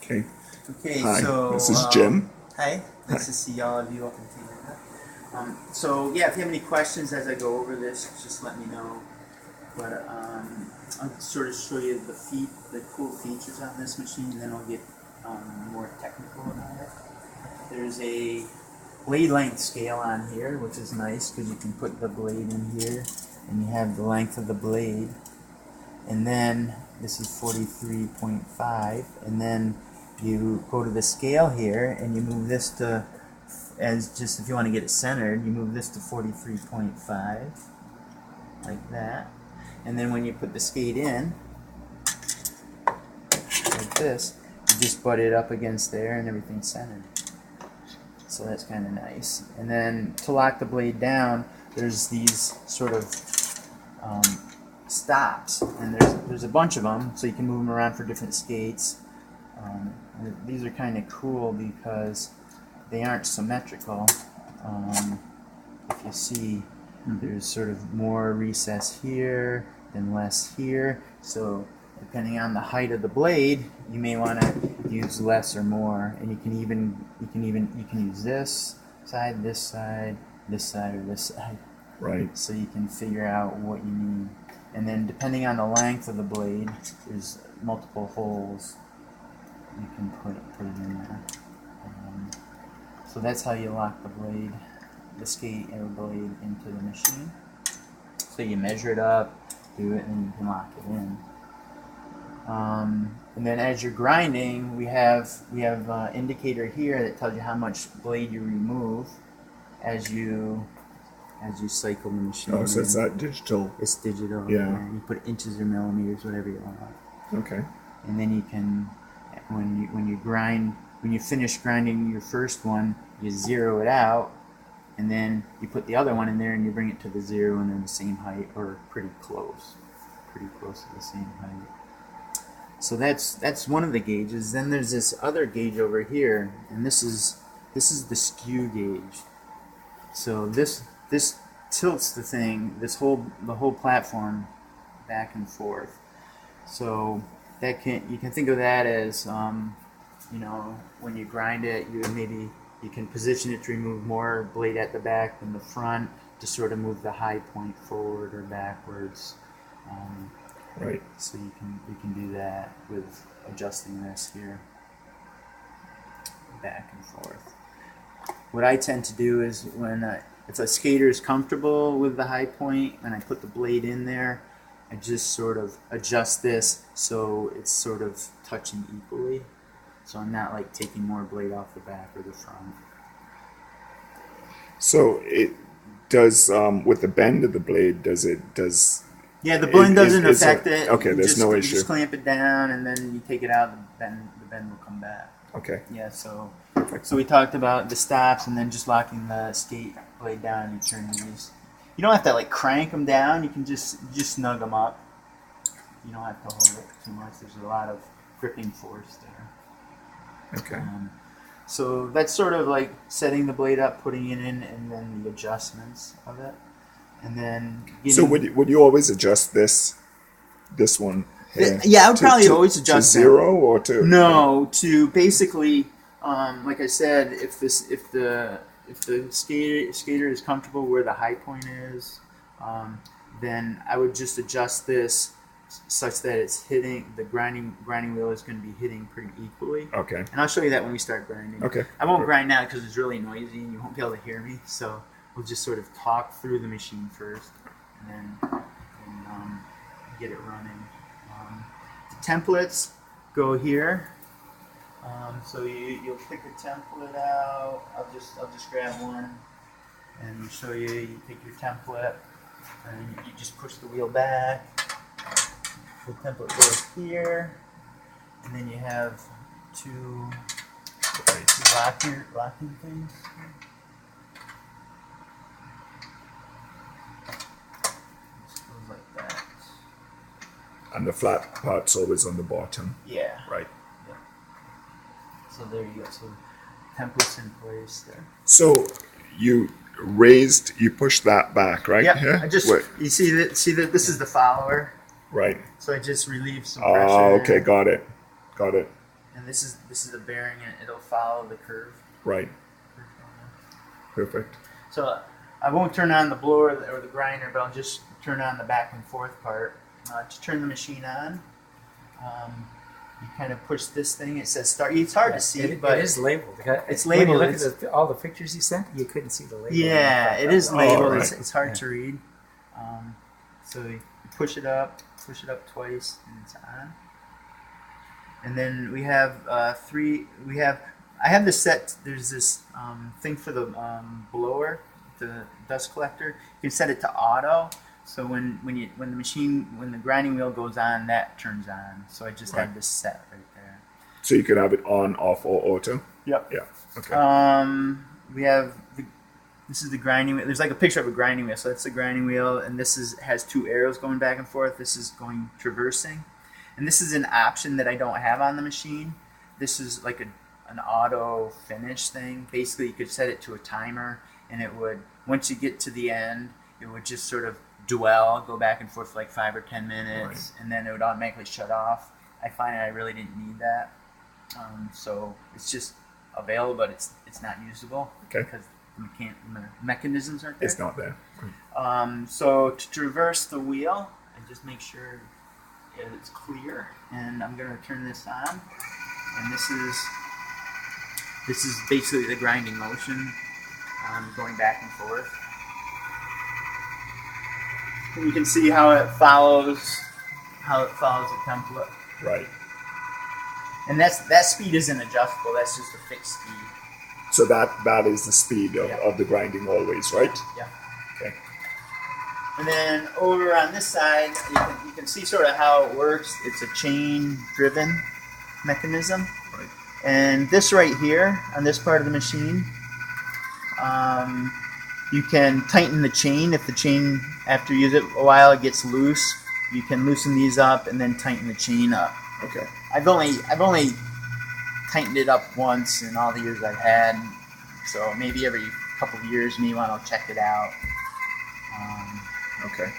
Okay. Okay, Hi, so this is Jim. hi, Hi. nice to see all of you up in Canada. So yeah, if you have any questions as I go over this, just let me know. But I'll sort of show you the cool features on this machine, and then I'll get more technical about it. There's a blade length scale on here, which is nice because you can put the blade in here, and you have the length of the blade. And then this is 43.5, and then you go to the scale here and you move this to, as just if you want to get it centered, you move this to 43.5 like that. And then when you put the skate in like this, you just butt it up against there and everything's centered. So that's kind of nice. And then to lock the blade down, there's these sort of stops, and there's a bunch of them, so you can move them around for different skates. These are kind of cool because they aren't symmetrical. If you see, there's sort of more recess here and less here. So depending on the height of the blade, you may want to use less or more. And you can use this side, this side, this side, or this side. Right. So you can figure out what you need. And then depending on the length of the blade, there's multiple holes you can put it in there. So that's how you lock the skate or blade into the machine. So you measure it up, do it, and you can lock it in. And then as you're grinding, we have an indicator here that tells you how much blade you remove as you cycle the machine. Oh, so it's that digital. It's digital. Yeah. You put inches or millimeters, whatever you want. Okay. And then you can, when you finish grinding your first one, you zero it out, and then you put the other one in there and you bring it to the zero, and they're the same height or pretty close to the same height. So that's one of the gauges. Then there's this other gauge over here, and this is the skew gauge. So this tilts the thing, the whole platform back and forth. So you can think of that as when you grind it, you can position it to remove more blade at the back than the front to sort of move the high point forward or backwards. Right. So you can do that with adjusting this here back and forth. What I tend to do is if a skater is comfortable with the high point and I put the blade in there, I just sort of adjust this so it's sort of touching equally. So I'm not like taking more blade off the back or the front. So it does with the bend of the blade. Yeah, the blend doesn't affect it. Okay, there's no You issue. just clamp it down and then you take it out. The bend will come back. Okay. Yeah. So we talked about the stops and then just locking the skate blade down and you turn these. You don't have to like crank them down. You can just snug them up. You don't have to hold it too much. There's a lot of gripping force there. Okay. So that's sort of like setting the blade up, putting it in, and then the adjustments of it, and then. So would you always adjust this one? Here Yeah, I would probably always adjust to zero or to no to basically, like I said, if the skater is comfortable where the high point is, then I would just adjust this such that it's hitting the grinding wheel is going to be hitting pretty equally. Okay. And I'll show you that when we start grinding. Okay. I won't grind now because it's really noisy and you won't be able to hear me. So we'll just sort of talk through the machine first and then get it running. The templates go here. So you'll pick a template out. I'll just grab one and show you. You pick your template and you just push the wheel back. The template goes here, and then you have two locking things. Just goes like that. And the flat part's always on the bottom. Yeah. Right. Yeah. So there you go. So template's in place there. So you pushed that back, right? Yeah. You see that this is the follower. Right. So I just relieve some pressure. Oh, okay, got it. and this is the bearing, and it'll follow the curve. Right. Perfect. So I won't turn on the blower or the grinder, but I'll just turn on the back and forth part. To turn the machine on, you kind of push this thing. It says start. It's hard to see, but it is labeled. It's When you labeled. look at all the pictures you sent, you couldn't see the label. Yeah, it is labeled. right. It's hard to read. So you push it up twice, and it's on. And then we have I have this set. There's this thing for the blower, the dust collector. You can set it to auto. So when the grinding wheel goes on, that turns on. So I just have this set right there. So you could have it on, off, or auto. Yep. Yeah. Okay. We have this is the grinding wheel. There's like a picture of a grinding wheel. So that's the grinding wheel, and this has two arrows going back and forth. This is going traversing, and this is an option that I don't have on the machine. This is like an auto finish thing. Basically, you could set it to a timer, and it would, once you get to the end, it would just sort of go back and forth for like 5 or 10 minutes, and then it would automatically shut off. I find I really didn't need that, so it's just available, but it's not usable because the mechanisms aren't there. It's not there. So to traverse the wheel, I just make sure it's clear, and I'm going to turn this on, and this is basically the grinding motion, going back and forth. And you can see how it follows the template. Right. And that speed isn't adjustable. That's just a fixed speed. So that is the speed of the grinding always, right? Yeah. Okay. And then over on this side, you can see sort of how it works. It's a chain-driven mechanism. Right. And this right here, on this part of the machine, you can tighten the chain. If the chain, after you use it a while, it gets loose, you can loosen these up and then tighten the chain up. Okay. I've only tightened it up once in all the years I've had, so maybe every couple of years, me want to check it out. Okay.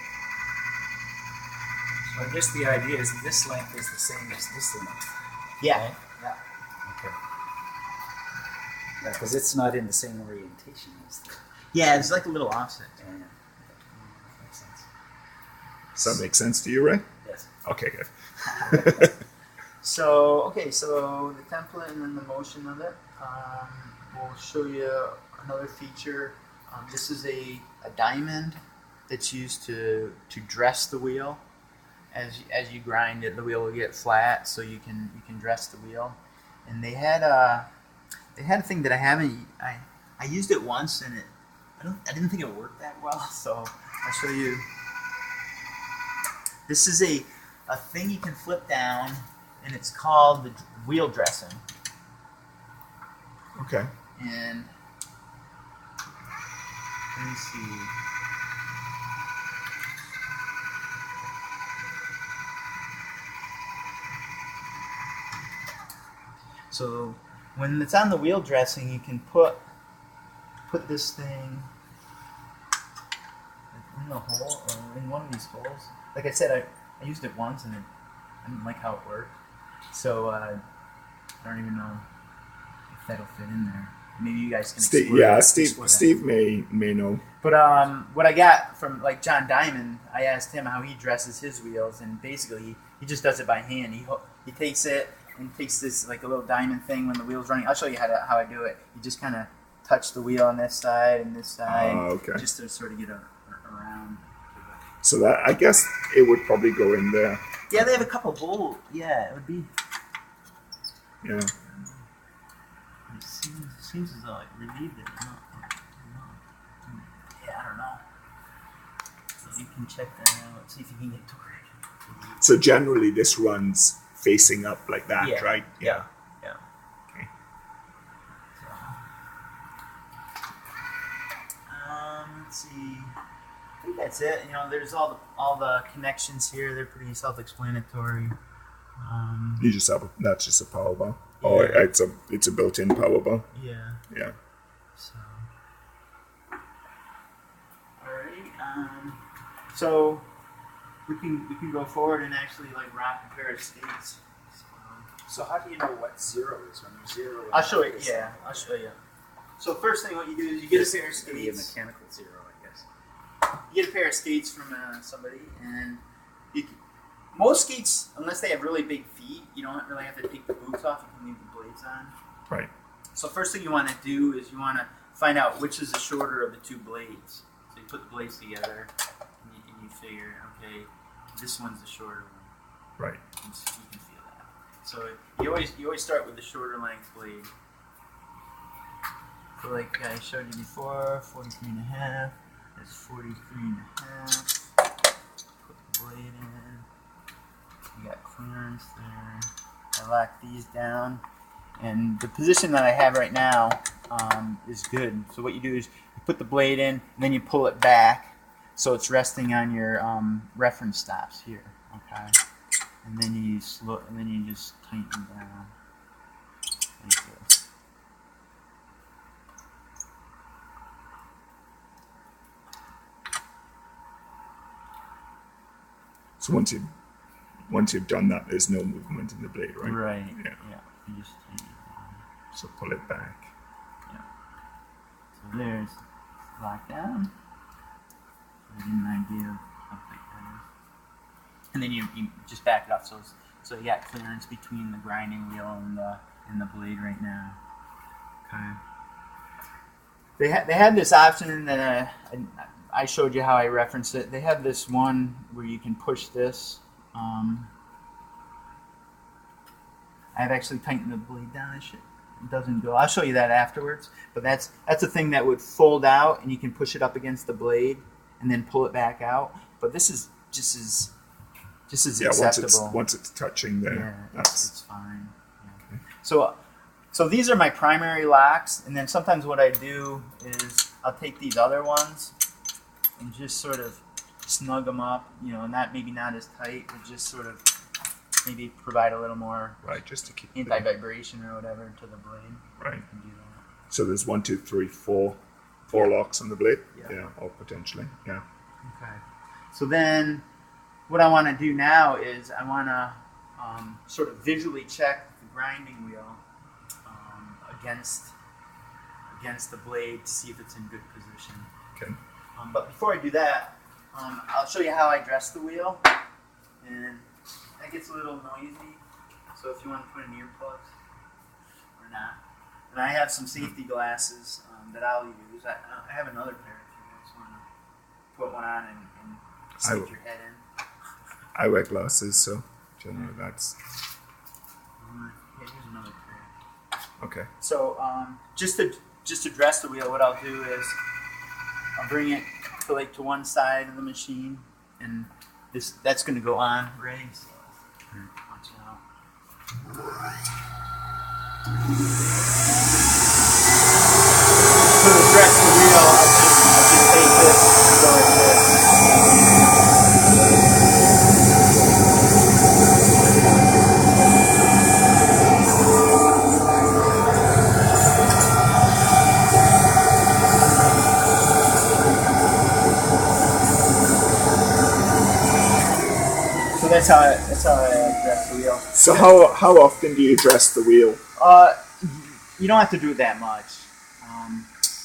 So I guess the idea is this length is the same as this length. Yeah. Right? Yeah. Okay. Because it's not in the same orientation as the. Yeah, it's like a little offset. Yeah. Makes sense. Does that make sense to you, Ray? Yes. Okay, good. So the template and then the motion of it. We'll show you another feature. This is a diamond that's used to dress the wheel. As you grind it, the wheel will get flat, so you can dress the wheel. And they had a thing that I used it once, and I didn't think it worked that well. So I'll show you. This is a thing you can flip down, and it's called the wheel dressing. Okay. And let me see. So when it's on the wheel dressing, you can put this thing in the hole, or in one of these holes. Like I said, I used it once, and I didn't like how it worked. So I don't even know if that'll fit in there. Maybe you guys can explore that. Steve may know. But what I got from like John Diamond, I asked him how he dresses his wheels, and basically he just does it by hand. He takes it and takes this like a little diamond thing when the wheel's running. I'll show you how I do it. You just kind of touch the wheel on this side and this side, okay. just to sort of get around. So that, I guess it would probably go in there. Yeah, they have a couple holes. Yeah, it would be. Yeah. It seems as though I relieved it. Yeah, I don't know. So you can check that out. See if you can get to work. So generally this runs facing up like that, Yeah. right? Yeah. Okay. Let's see. I think that's it. There's all the connections here. They're pretty self-explanatory. That's just a power bar. Yeah. Oh, it's a built-in power bar. Yeah. Yeah. So. Alright. So we can go forward and actually like rock a pair of skates. So how do you know what 0 is when you 0 it I'll show out? you. Yeah, I'll show you. So first thing what you do is you get a pair of It's gonna be a skates. mechanical 0, I guess. You get a pair of skates from somebody, and most skates, unless they have really big feet, you don't really have to take the boots off. You can leave the blades on. Right. So first thing you want to do is you want to find out which is the shorter of the two blades. So you put the blades together, and you figure, okay, this one's the shorter one. Right. You can feel that. So you always start with the shorter length blade. So like I showed you before, 43 and a half. That's 43 and a half. Put the blade in. You got clearance there. I lock these down. And the position that I have right now is good. So what you do is you put the blade in, and then you pull it back, so it's resting on your reference stops here. Okay. And then you just tighten down. Like this. So once you've done that, there's no movement in the blade, right? Right. Yeah. Yeah. You just tighten it down. So pull it back. Yeah. So there's lockdown. So I get an idea of how thick that is. And then you just back it up so you got clearance between the grinding wheel and the blade right now. Okay. They had this option that I showed you how I referenced it. They have this one where you can push this. I've actually tightened the blade down. It doesn't go. I'll show you that afterwards. But that's a thing that would fold out, and you can push it up against the blade and then pull it back out. But this is just as acceptable. Once it's touching there, Yeah, that's it's fine. Yeah. okay. So these are my primary locks, and then sometimes what I do is I'll take these other ones and just sort of snug them up, maybe not as tight, but just sort of maybe provide a little more Right, just to keep anti-vibration or whatever to the blade. Right. You can do that. So there's 1, 2, 3, 4 locks on the blade. Yeah. Or potentially. Yeah. Okay. So then, what I want to do now is I want to sort of visually check the grinding wheel against the blade to see if it's in good position. Okay. But before I do that, I'll show you how I dress the wheel, and that gets a little noisy. So if you want to put in earplugs or not, and I have some safety glasses that I'll use. I have another pair if you guys want to put one on and stick your head in. I wear glasses, so generally that's Yeah, here's another pair. okay. So just to dress the wheel, what I'll do is I'll bring it to one side of the machine, and that's going to go on ready. So watch out. So to dress the wheel, I'll just take this and go like this. So that's how I dress the wheel. So how often do you dress the wheel? You don't have to do it that much.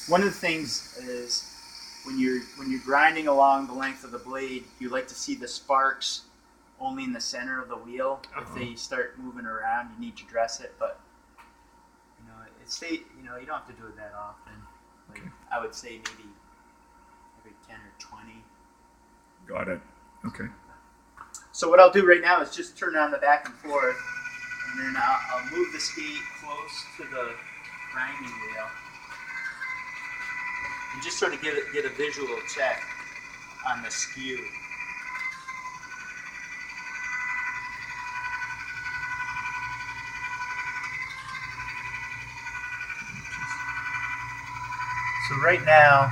One of the things is when you're grinding along the length of the blade, you like to see the sparks only in the center of the wheel. If they start moving around, you need to dress it. But you don't have to do it that often. Like I would say maybe every 10 or 20. Got it. Okay. So what I'll do right now is just turn on the back and forth, and then I'll move the skate close to the grinding wheel, and just sort of get a visual check on the skew. So right now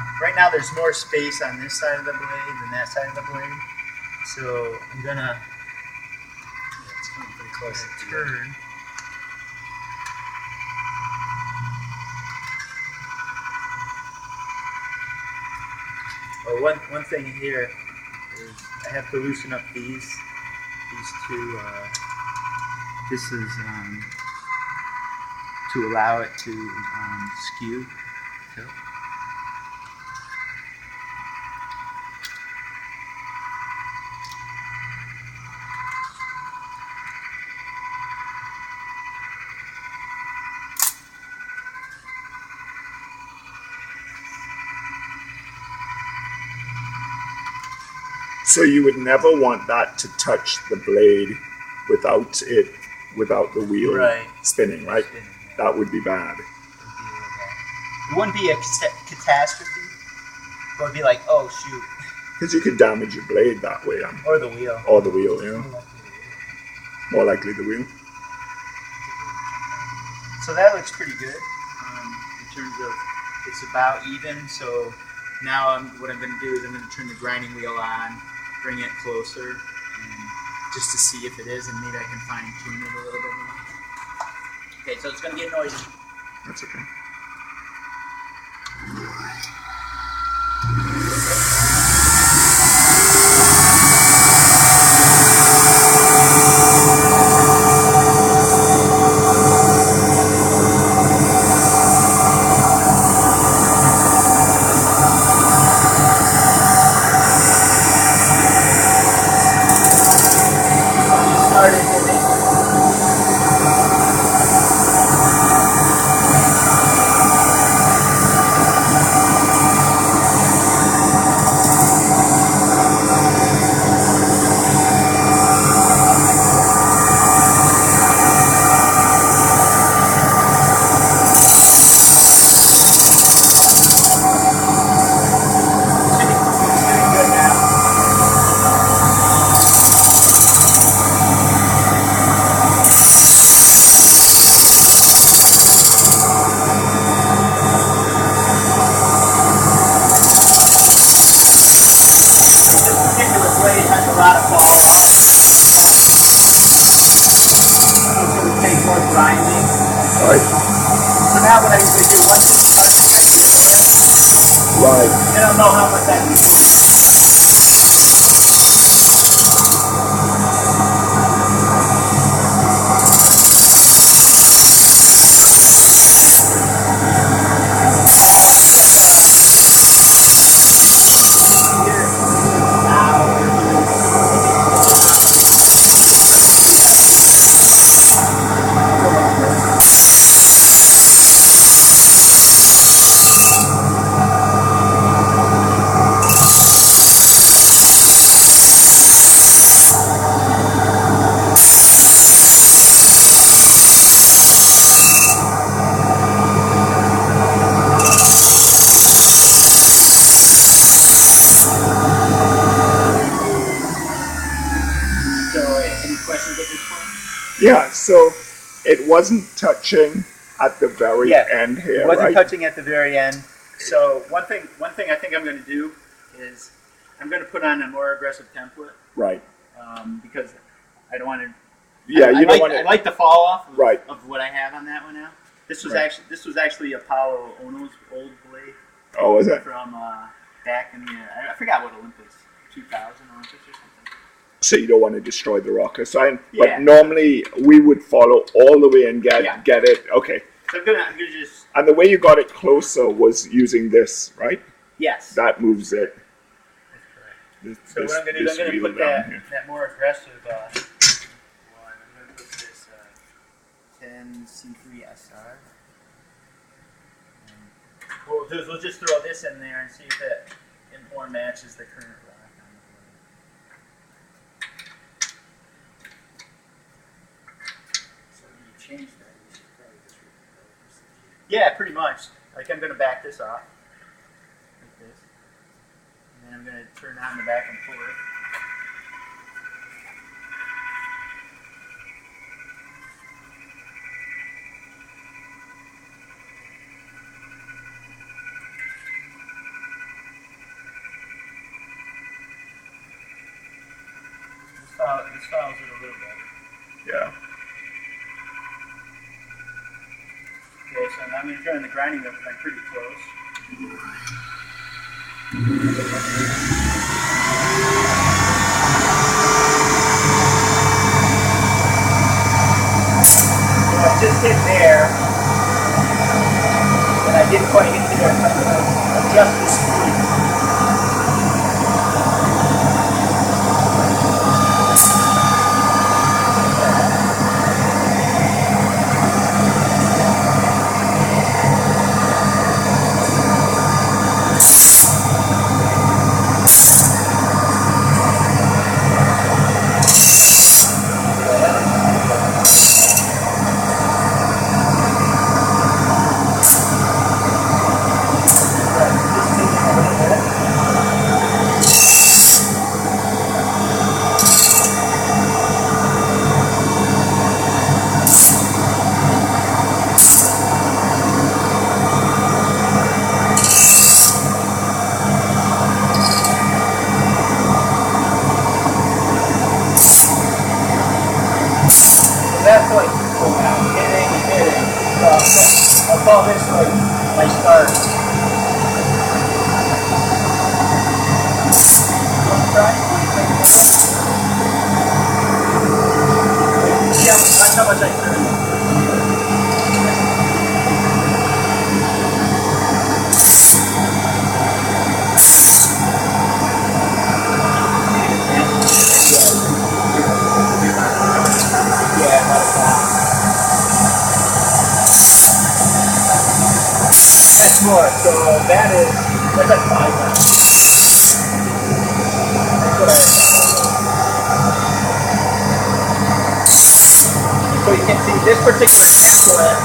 there's more space on this side of the blade than that side of the blade. So I'm gonna It's coming pretty close to the turn. Oh, one thing here is I have to loosen up these two This is to allow it to skew. So. So you would never want that to touch the blade without the wheel Right. spinning, right? Spinning, yeah. That would be bad. It wouldn't be a catastrophe. It would be like, oh shoot. Because you could damage your blade that way. Or the wheel. Or the wheel, yeah. More likely the wheel. So that looks pretty good in terms of it's about even. So now what I'm going to do is I'm going to turn the grinding wheel on, bring it closer, and just to see if it is, and maybe I can fine tune it a little bit more. Okay, so it's going to get noisy. That's okay. Right. I don't know how much that means. Yeah, so it wasn't touching at the very end here, it wasn't right? touching at the very end. So one thing I think I'm going to do is I'm going to put on a more aggressive template. Right. Because I don't want to. Yeah, you don't want to. I like the fall off of what I have on that one now. This was actually Apollo Ono's old blade. Oh, was it? From back in the I forgot what Olympics, 2000 Olympics or something. So you don't want to destroy the rocker sign, but normally we would follow all the way and get it. Okay. So I'm gonna just. And the way you got it closer was using this, right? Yes. That moves it. That's correct. So what I'm gonna do is I'm gonna put that more aggressive one. I'm gonna put this 10C3SR. What we'll do is we'll just throw this in there and see if it more matches the current rock on the blade. So when you change that, you should probably just repeat the procedure. Yeah, pretty much. Like I'm going to back this off, like this. And then I'm going to turn on the back and forth. This follows it a little bit. Yeah. Okay, so now I'm going to turn the grinding wheel because I'm pretty close. just hit there, and I didn't quite hit there. I'm going to adjust the speed. That's like hitting and hitting. So I'll call this like my start. You want to try? Yeah, that's how much I turn. That's more. So that's like 5 now. That's what so you can see this particular template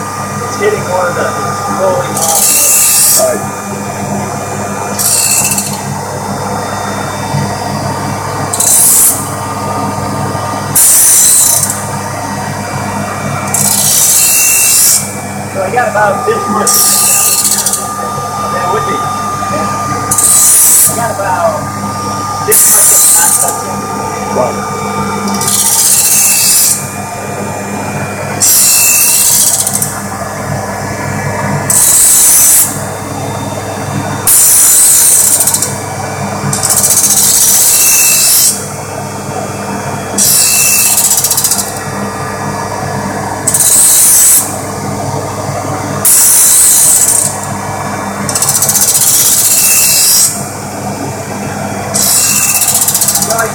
is hitting more of the rolling off. So I got about this much. That would be. I got about this much not touching. Right.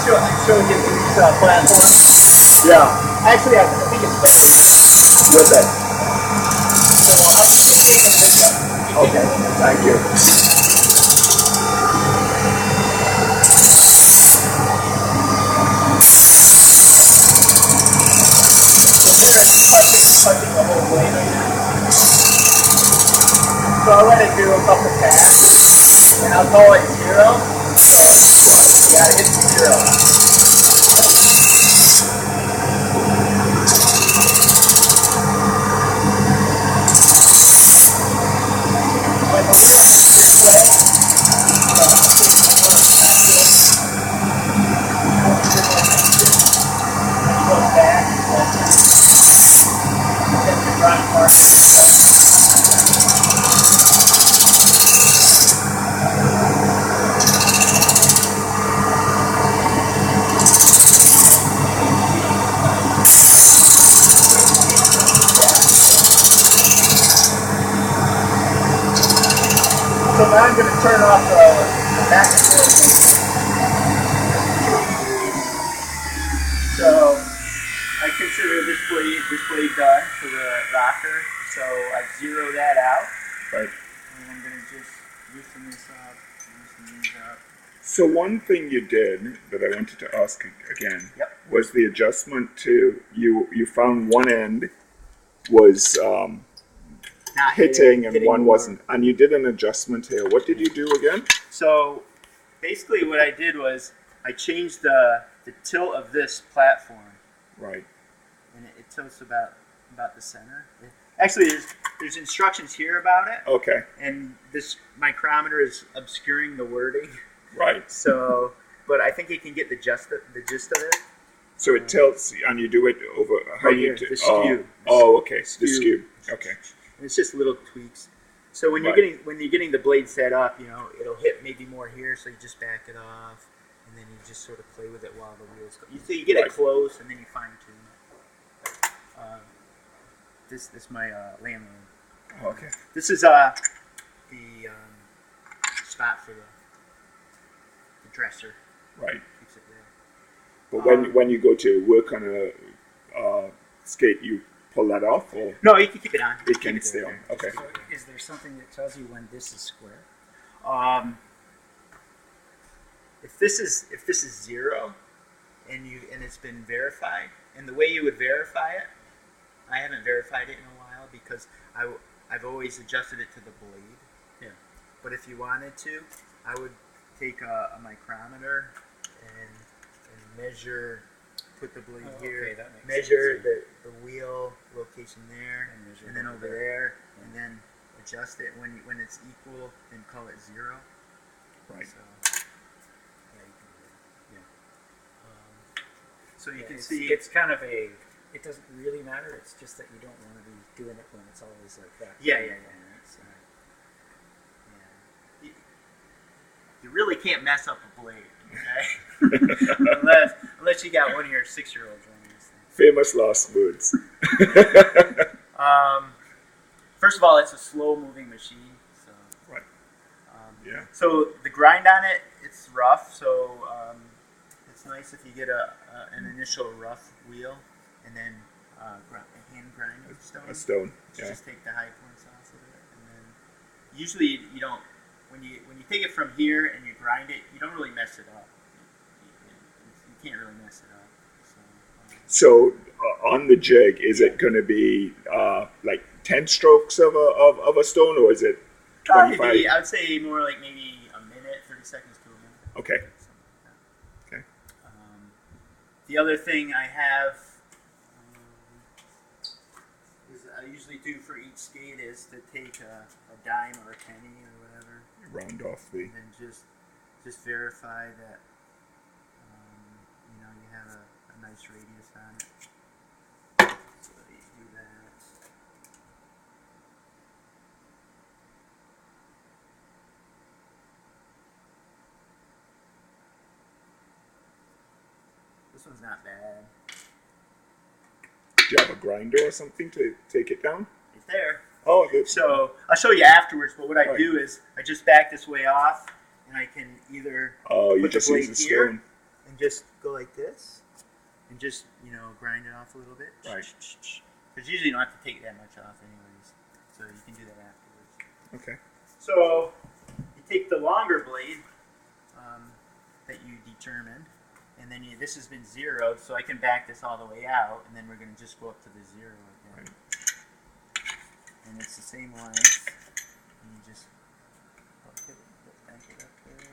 I'm showing you these platforms. Yeah. Actually, I think it's better With it. So I'll just take a video. Okay. Thank you. So there it's touching the whole blade right now. So I'll let it do a couple passes, and I'll call it 0. So, yeah, it's 0. When the wheel moves this way, goes back, then the drive part. So now I'm going to turn off the back and forth. So I consider this blade done for the rocker. So I zero that out. Right. And I'm going to just loosen this up, loosen these up. So one thing you did that I wanted to ask again was the adjustment to you found one end was not hitting and one more. wasn't, and you did an adjustment here. What did you do again? So basically what I did was I changed the tilt of this platform. Right. And it tilts about the center. Actually, there's instructions here about it. Okay. And this micrometer is obscuring the wording. Right. So, but I think you can get the gist of it. So it tilts, and you do it over how Right you here, do. the skew. Oh, okay. The Skew. skew. Okay. And it's just little tweaks. So when you're getting the blade set up, it'll hit maybe more here, so you just back it off, and then you just sort of play with it while the wheels go. You get it close, and then you fine tune it. this my landlord. Oh, okay. This is the spot for the dresser. Right. Keeps it there. But when you go to work on a skate, you pull that off, or No, you can keep it on. it can stay on. Okay. So is there something that tells you when this is square? If this is 0, and it's been verified, and the way you would verify it, I haven't verified it in a while because I've always adjusted it to the blade. Yeah. But if you wanted to, I would take a micrometer and measure, put the blade here, that makes measure sense. the wheel location there, And measure and then over over there. there, and then adjust it when it's equal, then call it 0. Right. So, Yeah, you can do it. so you Yeah, can it's, see it's kind of a. It doesn't really matter. It's just that you don't want to be doing it when it's always like that. Yeah. Right, so. Yeah. You really can't mess up a blade, okay? unless you got one of your 6-year-olds running this thing. Famous last words. First of all, it's a slow-moving machine, so. Right. Yeah. So the grind on it, it's rough. So it's nice if you get an initial rough wheel, and then hand grind with stone. A stone. Yeah. Just take the high points off of it, and then usually you don't. When you take it from here and you grind it, you don't really mess it up. You can't really mess it up. So on the jig, is it going to be like 10 strokes of a stone, or is it 25? I would say more like maybe a minute, 30 seconds to a minute. Okay. Something like that. Okay. The other thing I have is I usually do for each skate is to take a dime or a penny or whatever, Round off the. and then just verify that you have a nice radius on it. So you do that. This one's not bad. Do you have a grinder or something to take it down? It's there. Oh, that's, So I'll show you afterwards, but what I Right. do is I just back this way off, and I can either you put the just use blade the here stone. and just go like this, and just grind it off a little bit. Right. Because usually you don't have to take that much off anyways, so you can do that afterwards. Okay. So you take the longer blade that you determined, and then this has been zeroed, so I can back this all the way out, and then we're going to just go up to the 0 again. Right. And it's the same length, and you just back it up there.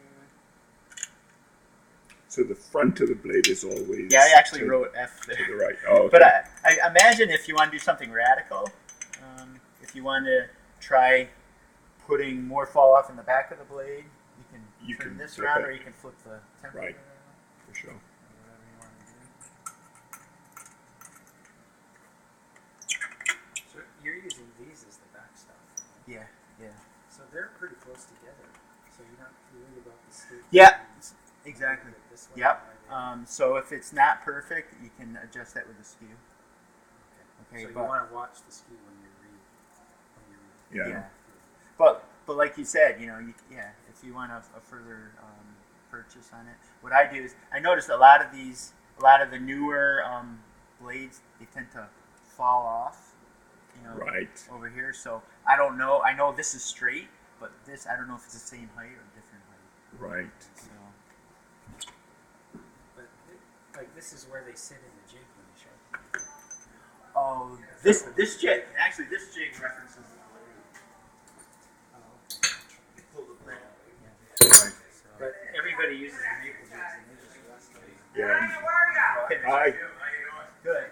So the front of the blade is always. Yeah, I actually to, wrote F to there. the right. Oh, okay. But I imagine if you want to do something radical, if you want to try putting more fall off in the back of the blade, you can turn this flip around, it. or you can flip the temper Right. around, For sure. or whatever you want to do. So you're using these as the back stuff. Yeah. So they're pretty close together. So you're not worried about the state. Yeah, exactly. This way Yep. and right So if it's not perfect, you can adjust that with a skew. there. Okay, So you but want to watch the skew when you're reading. Yeah. but like you said, if you want a further purchase on it, what I do is I noticed a lot of the newer blades, they tend to fall off, Right. over here. So I don't know. I know this is straight, but this I don't know if it's the same height or different height. Right. So But like this is where they sit in the jig when you show. this jig references the blade. Pull the blade. Right. But everybody uses the maple jigs and they just rest on it. Yeah. Okay. Hi. Good.